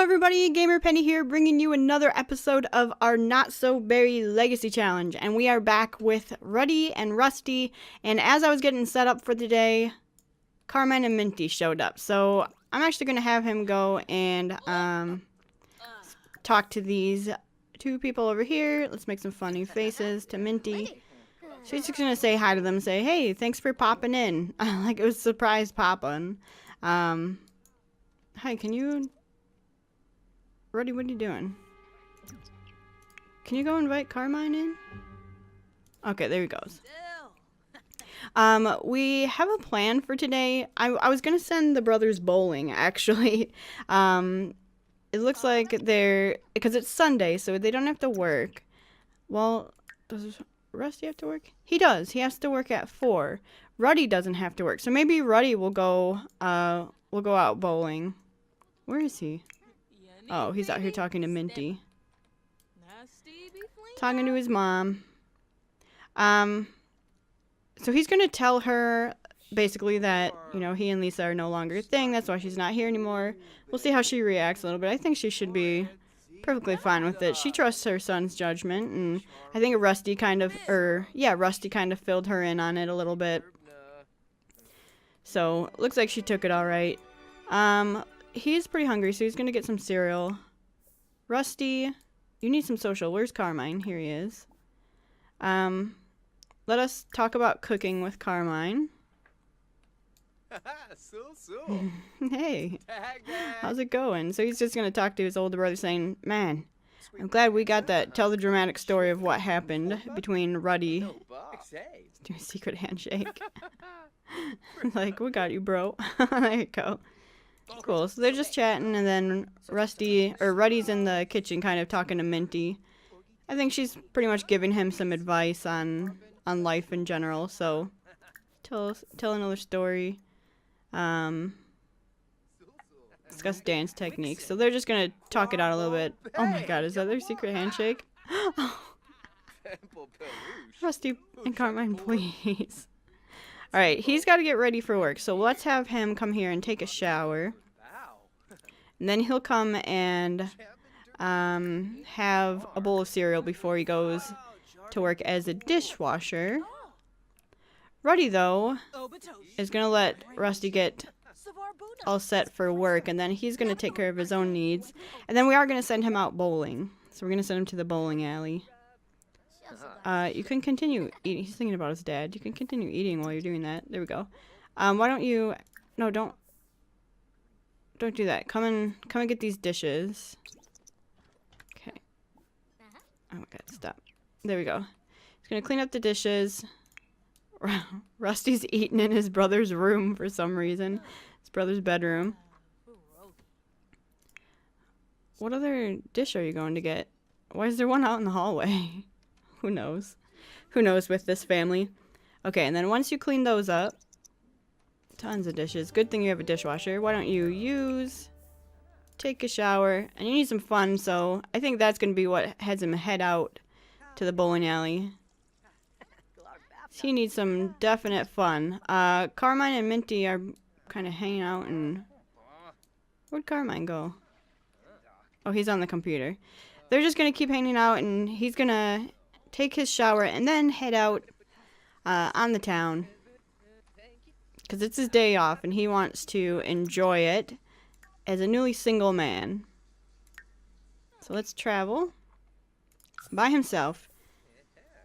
everybody, GamerPenny here, bringing you another episode of our Not So Berry Legacy Challenge. And we are back with Ruddy and Rusty. And as I was getting set up for the day, Carmine and Minty showed up. So I'm actually going to have him go and talk to these two people over here. Let's make some funny faces to Minty. She's just going to say hi to them, say, hey, thanks for popping in. Like it was a surprise popping. Hi, can you... Ruddy, what are you doing? Can you go invite Carmine in? Okay, there he goes. We have a plan for today. I was gonna send the brothers bowling, actually. It looks like because it's Sunday, so they don't have to work. Well, does Rusty have to work? He does. He has to work at 4. Ruddy doesn't have to work, so maybe Ruddy will go out bowling. Where is he? Oh, he's out here talking to Minty. Talking to his mom. So he's going to tell her, basically, that, you know, he and Lisa are no longer a thing. That's why she's not here anymore. We'll see how she reacts a little bit. I think she should be perfectly fine with it. She trusts her son's judgment, and I think Rusty kind of filled her in on it a little bit. So, looks like she took it all right. He's pretty hungry, so he's going to get some cereal. Rusty, you need some social. Where's Carmine? Here he is. Let us talk about cooking with Carmine. Hey, how's it going? So he's just going to talk to his older brother saying, man, I'm glad we got that. Tell the dramatic story of what happened between Ruddy. Let's do a secret handshake. Like, we got you, bro. There you go. Cool, so they're just chatting, and then Ruddy's in the kitchen kind of talking to Minty. I think she's pretty much giving him some advice on life in general, so tell another story. Discuss dance techniques. So they're just gonna talk it out a little bit. Oh my god, is that their secret handshake? Rusty and Carmine, please. Alright, he's got to get ready for work, so let's have him come here and take a shower. And then he'll come and have a bowl of cereal before he goes to work as a dishwasher. Ruddy, though, is going to let Rusty get all set for work, and then he's going to take care of his own needs. And then we are going to send him out bowling. So we're going to send him to the bowling alley. You can continue eating. He's thinking about his dad. You can continue eating while you're doing that. There we go. Why don't you... No, don't do that. Come and get these dishes. Okay. Oh my god, stop. There we go. He's gonna clean up the dishes. Rusty's eating in his brother's room for some reason. His brother's bedroom. What other dish are you going to get? Why is there one out in the hallway? Who knows? Who knows with this family? Okay, and then once you clean those up, tons of dishes. Good thing you have a dishwasher. Why don't you take a shower, and you need some fun, so I think that's going to be what has him head out to the bowling alley. He needs some definite fun. Carmine and Minty are kind of hanging out, and where'd Carmine go? Oh, he's on the computer. They're just going to keep hanging out, and he's going to take his shower and then head out on the town. Because it's his day off and he wants to enjoy it as a newly single man. So let's travel by himself.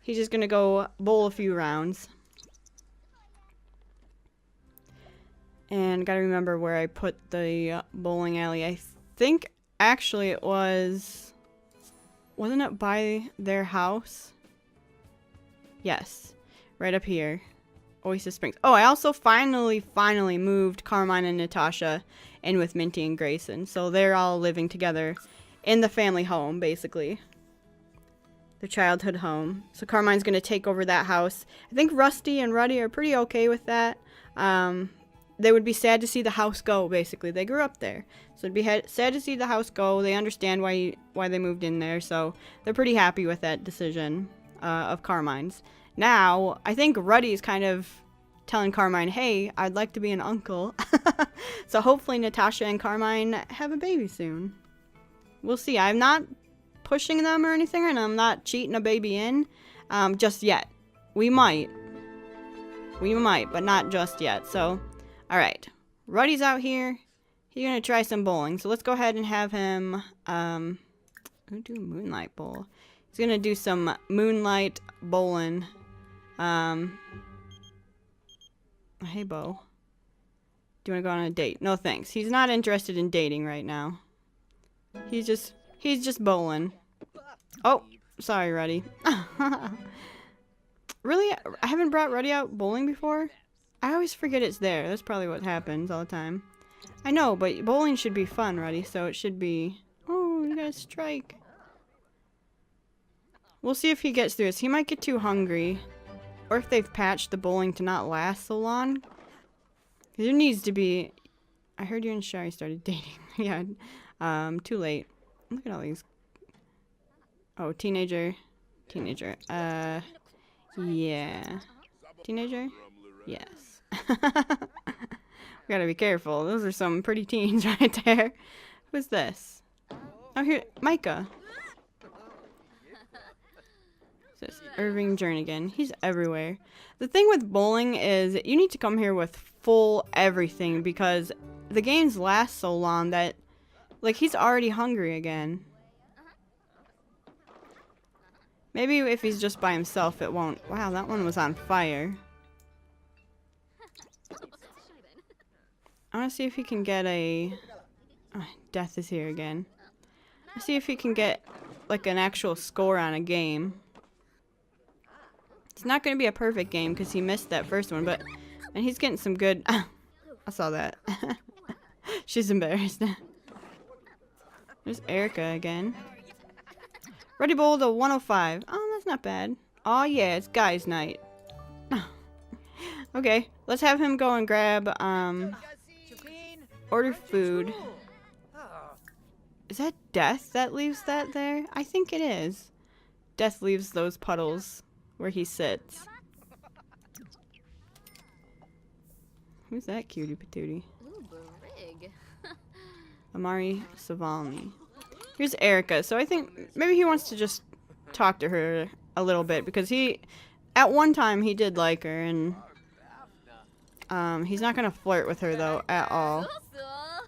He's just going to go bowl a few rounds. And got to remember where I put the bowling alley. I think actually it was... Wasn't it by their house? Yes. Right up here. Oasis Springs. Oh, I also finally moved Carmine and Natasha in with Minty and Grayson. So they're all living together in the family home, basically. Their childhood home. So Carmine's going to take over that house. I think Rusty and Ruddy are pretty okay with that. They would be sad to see the house go, basically. They grew up there. So it'd be sad to see the house go. They understand why they moved in there. So they're pretty happy with that decision of Carmine's. Now, I think Ruddy's kind of telling Carmine, hey, I'd like to be an uncle. So hopefully Natasha and Carmine have a baby soon. We'll see. I'm not pushing them or anything, and I'm not cheating a baby in just yet. We might, but not just yet. So, all right. Ruddy's out here. He's gonna try some bowling. So let's go ahead and have him do Moonlight Bowl. He's gonna do some Moonlight bowling. Hey, Bo. Do you want to go on a date? No, thanks. He's not interested in dating right now. He's just bowling. Oh, sorry, Ruddy. Really? I haven't brought Ruddy out bowling before? I always forget it's there. That's probably what happens all the time. I know, but bowling should be fun, Ruddy, so it should be... Oh, you got a strike. We'll see if he gets through this. He might get too hungry. Or if they've patched the bowling to not last so long. There needs to be... I heard you and Shari started dating. Yeah, too late. Look at all these... Oh, teenager. Yeah. Teenager? Yes. We gotta be careful. Those are some pretty teens right there. Who's this? Oh, here, Micah. This Irving Jernigan. He's everywhere. The thing with bowling is you need to come here with full everything because the games last so long that, like, he's already hungry again. Maybe if he's just by himself, it won't. Wow, that one was on fire. I want to see if he can get a... Oh, Death is here again. Let's see if he can get, like, an actual score on a game. It's not going to be a perfect game because he missed that first one, but... And he's getting some good... I saw that. She's embarrassed. There's Erica again. Ready bowl to 105. Oh, that's not bad. Oh, yeah, it's guys' night. Okay, let's have him go and grab, order food. Is that Death that leaves that there? I think it is. Death leaves those puddles where he sits. Who's that cutie patootie? Amari Savalny. Here's Erica. So I think maybe he wants to just talk to her a little bit because at one time he did like her, and he's not gonna flirt with her though at all.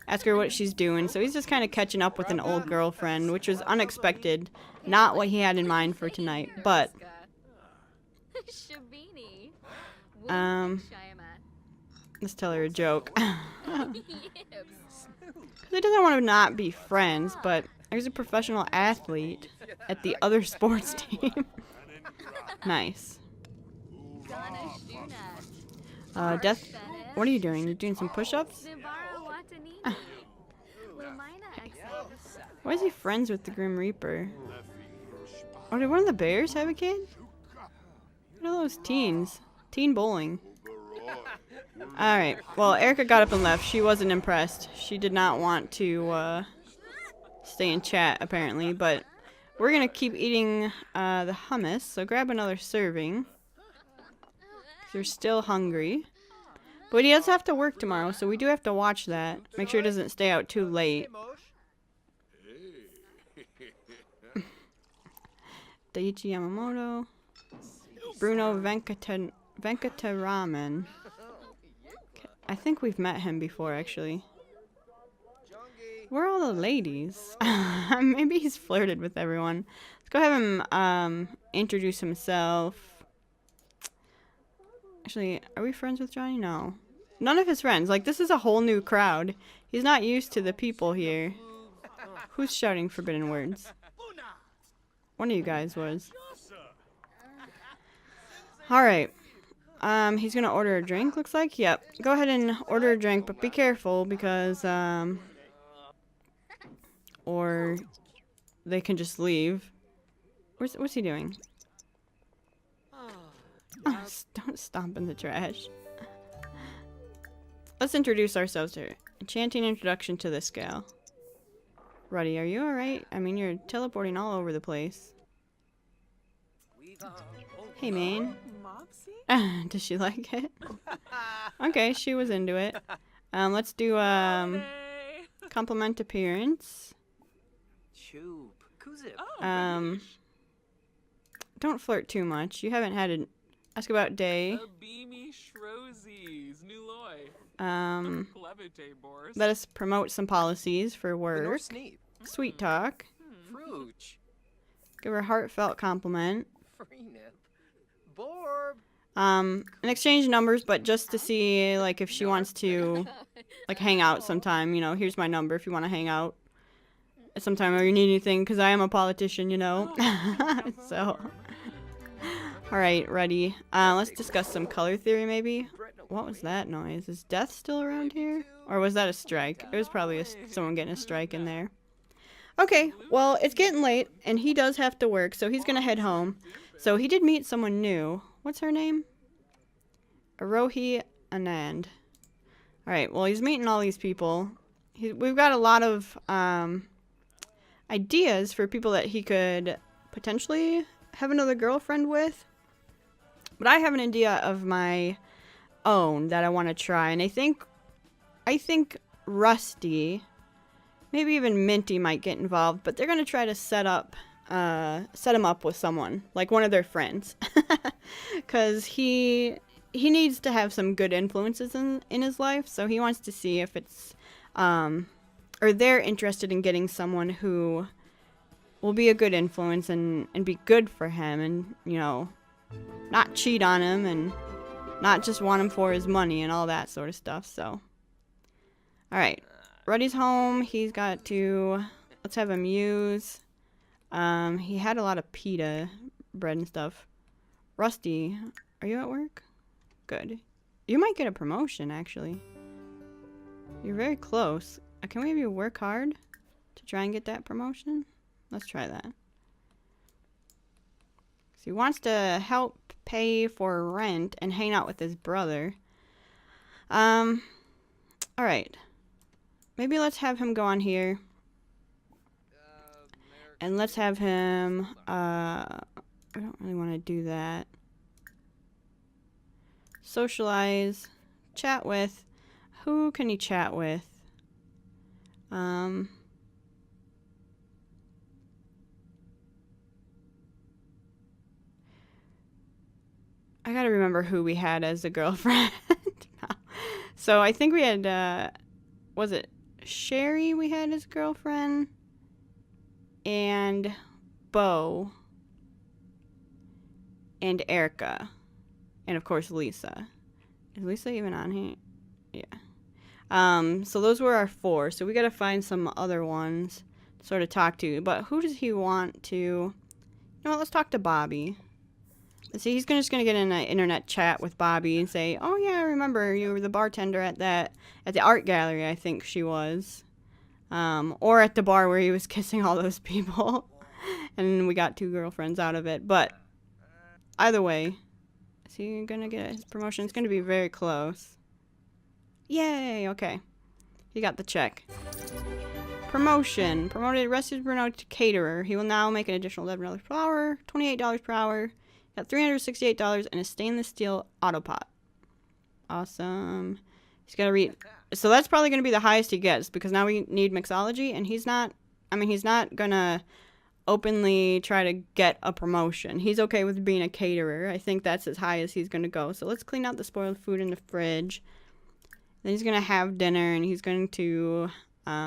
Ask her what she's doing. So he's just kind of catching up with an old girlfriend, which was unexpected. Not what he had in mind for tonight, but let's tell her a joke. He doesn't want to not be friends, but there's a professional athlete at the other sports team. Nice. Death, what are you doing? You're doing some push-ups? Why is he friends with the Grim Reaper? Oh, did one of the bears have a kid? What are those teens? Teen bowling. Alright, well, Erica got up and left. She wasn't impressed. She did not want to stay in chat, apparently, but we're gonna keep eating the hummus, so grab another serving. They're still hungry. But he does have to work tomorrow, so we do have to watch that. Make sure he doesn't stay out too late. Daiichi Yamamoto. Bruno Venkataraman. I think we've met him before, actually. Where are all the ladies? Maybe he's flirted with everyone. Let's go have him introduce himself. Actually, are we friends with Johnny? No. None of his friends. Like, this is a whole new crowd. He's not used to the people here. Who's shouting forbidden words? One of you guys was. Alright. He's gonna order a drink, looks like. Yep. Go ahead and order a drink, but be careful because, or they can just leave. What's he doing? Oh, don't stomp in the trash. Let's introduce ourselves to her. Enchanting introduction to this gal. Ruddy, are you alright? I mean, you're teleporting all over the place. Hey, man. Does she like it? Okay, she was into it. Let's do compliment appearance. Um, don't flirt too much. You haven't had an ask about day. Let us promote some policies for work. Sweet talk. Give her a heartfelt compliment. And exchange numbers, but just to see, like, if she wants to, like, hang out sometime, you know, here's my number if you want to hang out sometime or you need anything, because I am a politician, you know. So, alright, ready. Let's discuss some color theory, maybe. What was that noise? Is death still around here? Or was that a strike? It was probably someone getting a strike in there. Okay, well, it's getting late, and he does have to work, so he's gonna head home. So he did meet someone new. What's her name? Arohi Anand. Alright, well, he's meeting all these people. We've got a lot of ideas for people that he could potentially have another girlfriend with. But I have an idea of my own that I want to try, and I think Rusty, maybe even Minty might get involved, but they're gonna try to set him up with someone, like one of their friends, because he needs to have some good influences in his life, so he wants to see if it's or they're interested in getting someone who will be a good influence and be good for him, and, you know, not cheat on him and not just want him for his money and all that sort of stuff. So, alright, Ruddy's home. He's got to, let's have him use, he had a lot of pita bread and stuff. Rusty, are you at work? Good. You might get a promotion, actually. You're very close. Can we have you work hard to try and get that promotion? Let's try that. So he wants to help pay for rent and hang out with his brother. Alright. Maybe let's have him go on here. And let's have him, I don't really want to do that. Socialize. Chat with. Who can he chat with? I gotta remember who we had as a girlfriend. So I think we had, was it Sherry we had as a girlfriend? And Bo. And Erica. And of course Lisa. Is Lisa even on here? Yeah. So those were our 4. So we gotta find some other ones to sort of talk to. But who does he want to... You know what, let's talk to Bobby. Let's see, he's just gonna get in an internet chat with Bobby and say, oh yeah, I remember you were the bartender at the art gallery, I think she was. Or at the bar where he was kissing all those people. And we got 2 girlfriends out of it. But either way, is he gonna get his promotion? It's gonna be very close. Yay, okay. He got the check. Promotion. Promoted Rusty Bruno to caterer. He will now make an additional $11 per hour, $28 per hour. Got $368 and a stainless steel auto pot. Awesome. He's got to read. So that's probably going to be the highest he gets, because now we need mixology, and he's not going to openly try to get a promotion. He's okay with being a caterer. I think that's as high as he's going to go. So let's clean out the spoiled food in the fridge. Then he's going to have dinner, and he's going to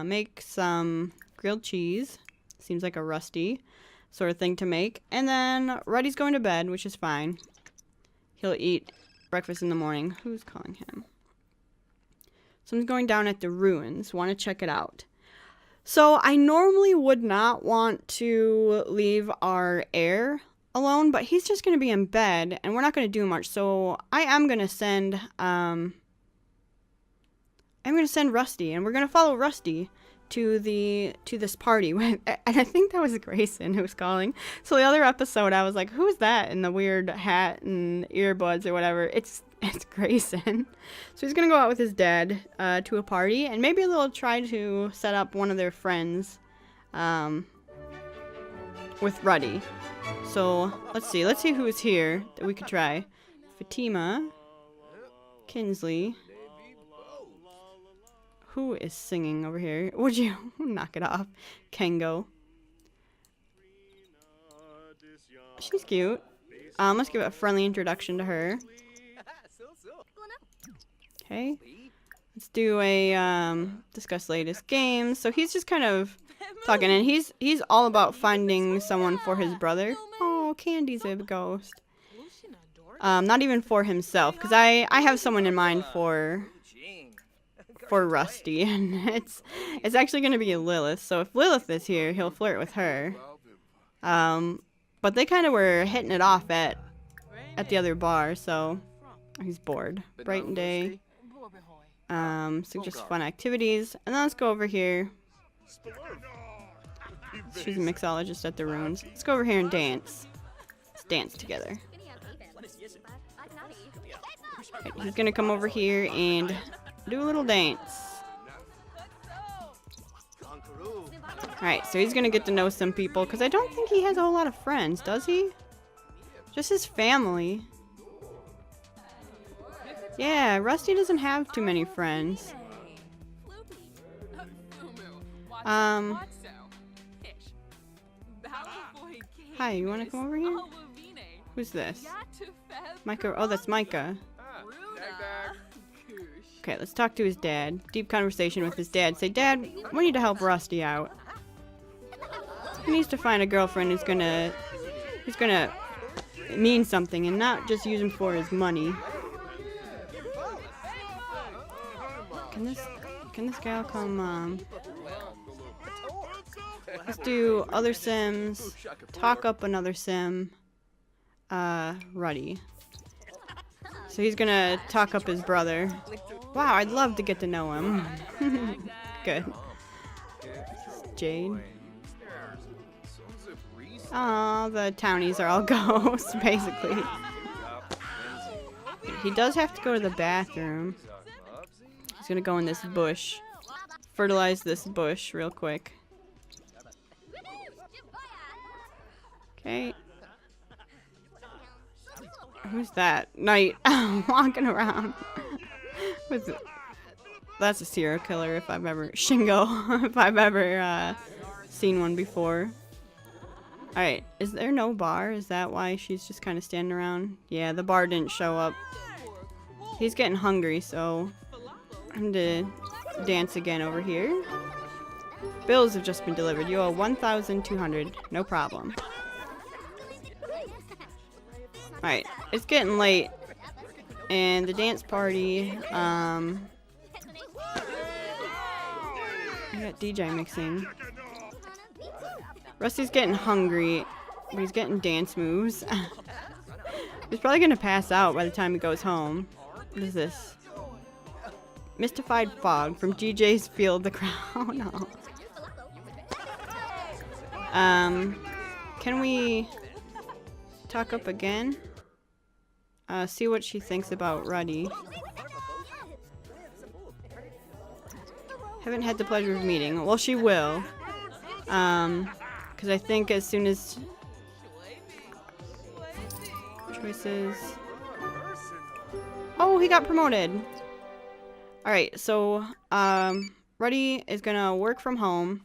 make some grilled cheese. Seems like a Rusty sort of thing to make. And then Ruddy's going to bed, which is fine. He'll eat breakfast in the morning. Who's calling him? Someone's going down at the ruins. Want to check it out. So I normally would not want to leave our heir alone, but he's just going to be in bed, and we're not going to do much. So I am going to send... I'm going to send Rusty, and we're going to follow Rusty to this party. And I think that was Grayson who was calling. So the other episode, I was like, who's that in the weird hat and earbuds or whatever? It's Grayson. So he's going to go out with his dad to a party, and maybe they'll try to set up one of their friends with Ruddy. So let's see who's here that we could try. Fatima, Kinsley. Who is singing over here? Would you knock it off? Kengo. She's cute. Let's give a friendly introduction to her. Okay. Let's do a discuss latest games. So he's just kind of talking, and he's all about finding someone for his brother. Oh, Candy's a ghost. Not even for himself, because I have someone in mind for Rusty, and it's actually gonna be Lilith. So if Lilith is here, he'll flirt with her. But they kind of were hitting it off at the other bar, so he's bored. Brighton day. Suggest fun activities, and then let's go over here. She's a mixologist at the ruins. Let's go over here and dance. Let's dance together. Right, he's gonna come over here and do a little dance. Alright, so he's gonna get to know some people, because I don't think he has a whole lot of friends, does he? Just his family. Yeah, Rusty doesn't have too many friends. Hi, you wanna come over here? Who's this? Micah. Oh, that's Micah. Okay, let's talk to his dad. Deep conversation with his dad. Say, Dad, we need to help Rusty out. He needs to find a girlfriend who's gonna mean something and not just use him for his money. Can this gal come? Let's do other Sims. Talk up another Sim. Ruddy. So he's gonna talk up his brother. Wow, I'd love to get to know him. Good. Jade. Aw, the townies are all ghosts, basically. He does have to go to the bathroom. He's gonna go in this bush. Fertilize this bush real quick. Okay. Who's that? Knight walking around. That's a serial killer if I've ever... Shingo, if I've ever seen one before. Alright, is there no bar? Is that why she's just kind of standing around? Yeah, the bar didn't show up. He's getting hungry, so I'm gonna dance again over here. Bills have just been delivered. You owe 1,200. No problem. Alright, it's getting late. And the dance party, I got DJ mixing. Rusty's getting hungry, but he's getting dance moves. He's probably gonna pass out by the time he goes home. What is this? Mystified Fog from GJ's Field the Crown. No. Can we talk up again? See what she thinks about Ruddy. Haven't had the pleasure of meeting. Well, she will. Because I think as soon as... Choices... Oh, he got promoted! Alright, so, Ruddy is gonna work from home.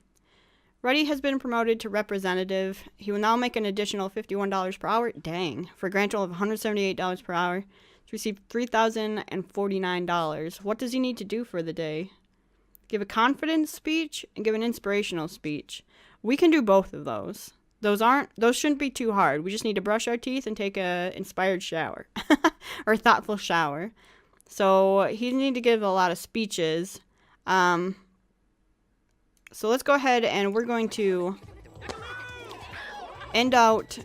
Ruddy has been promoted to representative. He will now make an additional $51 per hour. Dang. For a grand total of $178 per hour. To receive $3,049. What does he need to do for the day? Give a confidence speech and give an inspirational speech. We can do both of those. Those shouldn't be too hard. We just need to brush our teeth and take a inspired shower. Or a thoughtful shower. So he needs to give a lot of speeches. So let's go ahead and we're going to end out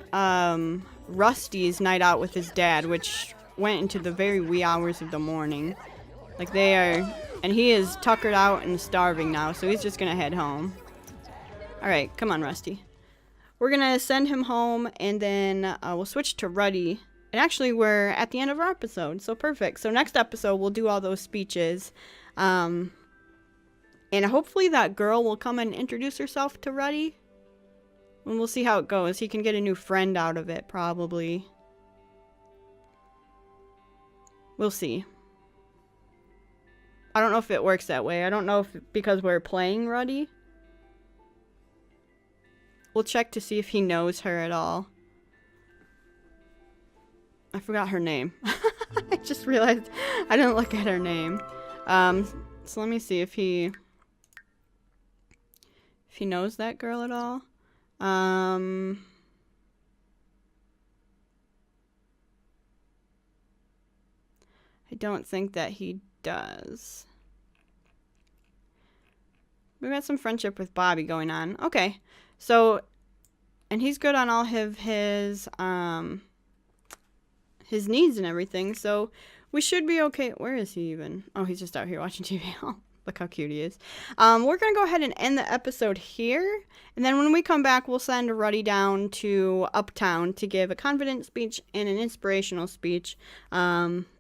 Rusty's night out with his dad, which went into the very wee hours of the morning. Like they are, and he is tuckered out and starving now, so he's just gonna head home. Alright, come on, Rusty. We're gonna send him home, and then we'll switch to Ruddy. And actually, we're at the end of our episode, so perfect. So next episode, we'll do all those speeches. And hopefully that girl will come and introduce herself to Ruddy. And we'll see how it goes. He can get a new friend out of it, probably. We'll see. I don't know if it works that way. I don't know if because we're playing Ruddy. We'll check to see if he knows her at all. I forgot her name. I just realized I didn't look at her name. So let me see if he knows that girl at all. I don't think that he does. We've got some friendship with Bobby going on. Okay. So, and he's good on all of his needs and everything. So we should be okay. Where is he even? Oh, he's just out here watching TV. Oh, look how cute he is. We're going to go ahead and end the episode here. And then when we come back, we'll send Ruddy down to Uptown to give a confidence speech and an inspirational speech.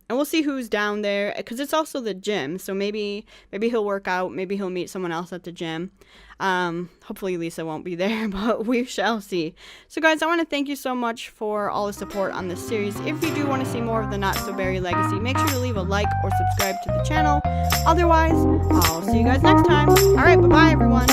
And we'll see who's down there, because it's also the gym. So maybe he'll work out. Maybe he'll meet someone else at the gym. Hopefully Lisa won't be there, but we shall see. So guys, I want to thank you so much for all the support on this series. If you do want to see more of the Not So Berry Legacy, make sure to leave a like or subscribe to the channel. Otherwise, I'll see you guys next time. All right, bye-bye, everyone.